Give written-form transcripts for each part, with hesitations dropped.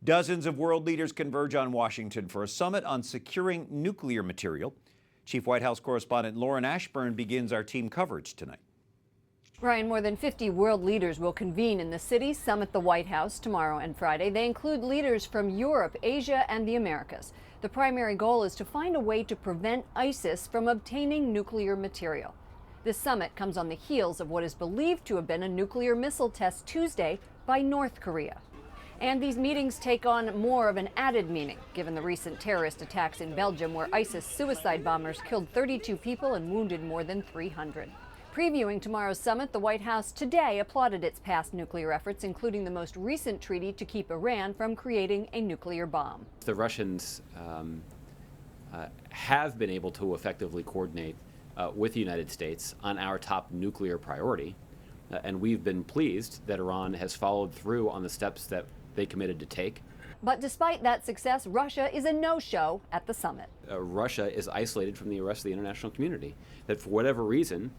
Dozens of world leaders converge on Washington for a summit on securing nuclear material. Chief White House correspondent Lauren Ashburn begins our team coverage tonight. Ryan, more than 50 world leaders will convene in the city, some at the White House tomorrow and Friday. They include leaders from Europe, Asia, and the Americas. The primary goal is to find a way to prevent ISIS from obtaining nuclear material. This summit comes on the heels of what is believed to have been a nuclear missile test Tuesday by North Korea. And these meetings take on more of an added meaning, given the recent terrorist attacks in Belgium, where ISIS suicide bombers killed 32 people and wounded more than 300. Previewing tomorrow's summit, the White House today applauded its past nuclear efforts, including the most recent treaty to keep Iran from creating a nuclear bomb. The Russians have been able to effectively coordinate with the United States on our top nuclear priority, and we've been pleased that Iran has followed through on the steps that they committed to take. But despite that success, Russia is a no-show at the summit. Russia is isolated from the rest of the international community, that for whatever reason,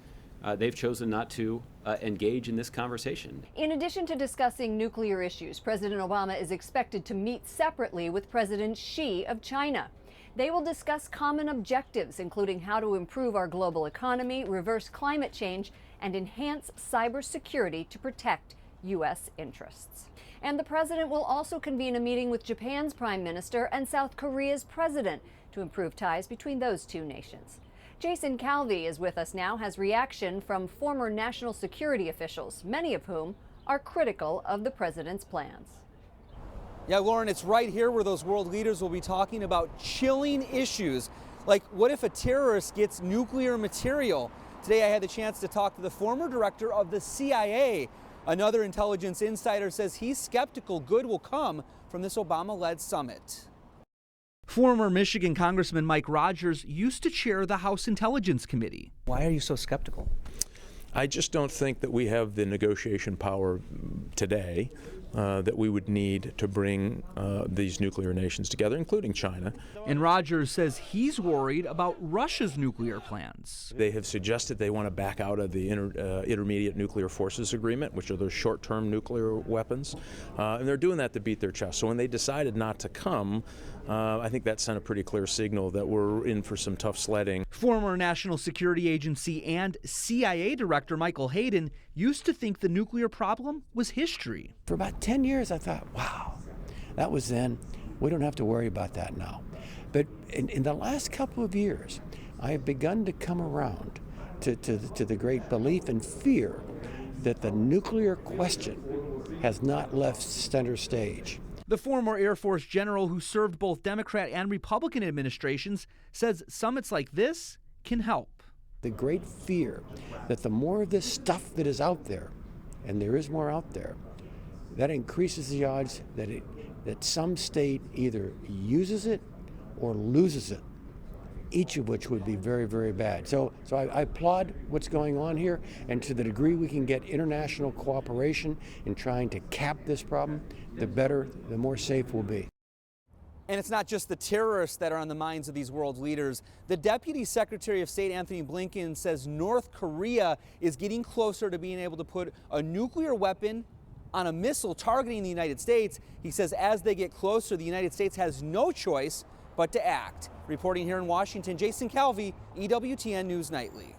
they've chosen not to engage in this conversation. In addition to discussing nuclear issues, President Obama is expected to meet separately with President Xi of China. They will discuss common objectives, including how to improve our global economy, reverse climate change, and enhance cybersecurity to protect U.S. interests. And the president will also convene a meeting with Japan's prime minister and South Korea's president to improve ties between those two nations. Jason Calvi is with us now, has reaction from former national security officials, many of whom are critical of the president's plans. Yeah, Lauren, it's right here where those world leaders will be talking about chilling issues, like what if a terrorist gets nuclear material? Today I had the chance to talk to the former director of the CIA. Another intelligence insider says he's skeptical good will come from this Obama-led summit. Former Michigan Congressman Mike Rogers used to chair the House Intelligence Committee. Why are you so skeptical? I just don't think that we have the negotiation power today that we would need to bring these nuclear nations together, including China. And Rogers says he's worried about Russia's nuclear plans. They have suggested they want to back out of the Intermediate Nuclear Forces Agreement, which are those short-term nuclear weapons, and they're doing that to beat their chest. So when they decided not to come, I think that sent a pretty clear signal that we're in for some tough sledding. Former National Security Agency and CIA Director Michael Hayden used to think the nuclear problem was history. For about 10 years, I thought, wow, that was then. We don't have to worry about that now. But in the last couple of years, I have begun to come around to the great belief and fear that the nuclear question has not left center stage. The former Air Force general who served both Democrat and Republican administrations says summits like this can help. The great fear that the more of this stuff that is out there, and there is more out there, that increases the odds that some state either uses it or loses it, each of which would be very, very bad. So I applaud what's going on here, and to the degree we can get international cooperation in trying to cap this problem, the better, the more safe we'll be. And it's not just the terrorists that are on the minds of these world leaders. The Deputy Secretary of State Anthony Blinken says North Korea is getting closer to being able to put a nuclear weapon on a missile targeting the United States. He says as they get closer, the United States has no choice but to act. Reporting here in Washington, Jason Calvi, EWTN News Nightly.